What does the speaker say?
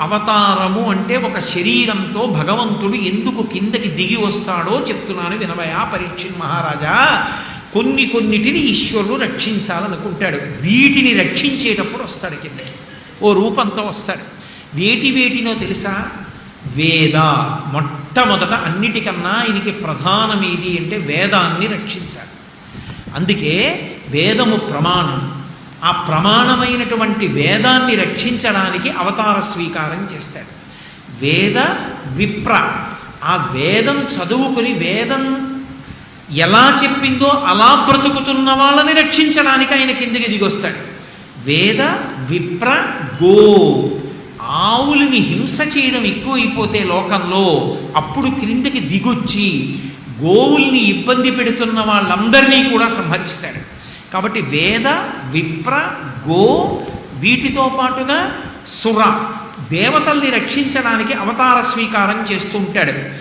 అవతారము అంటే ఒక శరీరంతో భగవంతుడు ఎందుకు కిందకి దిగి వస్తాడో చెప్తున్నాను వినవయా పరీక్షిత్ మహారాజా. కొన్నిటిని ఈశ్వరుడు రక్షించాలనుకుంటాడు. వీటిని రక్షించేటప్పుడు వస్తాడు కిందకి, ఓ రూపంతో వస్తాడు. వేటినో తెలుసా? వేద. మొట్టమొదట అన్నిటికన్నా ఆయనకి ప్రధానమేది అంటే వేదాన్ని రక్షించాలి. అందుకే వేదము ప్రమాణం. ఆ ప్రమాణమైనటువంటి వేదాన్ని రక్షించడానికి అవతార స్వీకారం చేస్తాడు. వేద విప్ర. ఆ వేదం చదువుకుని వేదం ఎలా చెప్పిందో అలా బ్రతుకుతున్న వాళ్ళని రక్షించడానికి ఆయన కిందికి దిగొస్తాడు. వేద విప్ర గో. ఆవులని హింస చేయడం ఎక్కువైపోతే లోకంలో అప్పుడు క్రిందికి దిగొచ్చి గోవుల్ని ఇబ్బంది పెడుతున్న వాళ్ళందరినీ కూడా సంహరిస్తాడు. కాబట్టి వేద విప్ర గో, వీటితో పాటుగా సుర, దేవతల్ని రక్షించడానికి అవతార స్వీకారం చేస్తూ ఉంటాడు.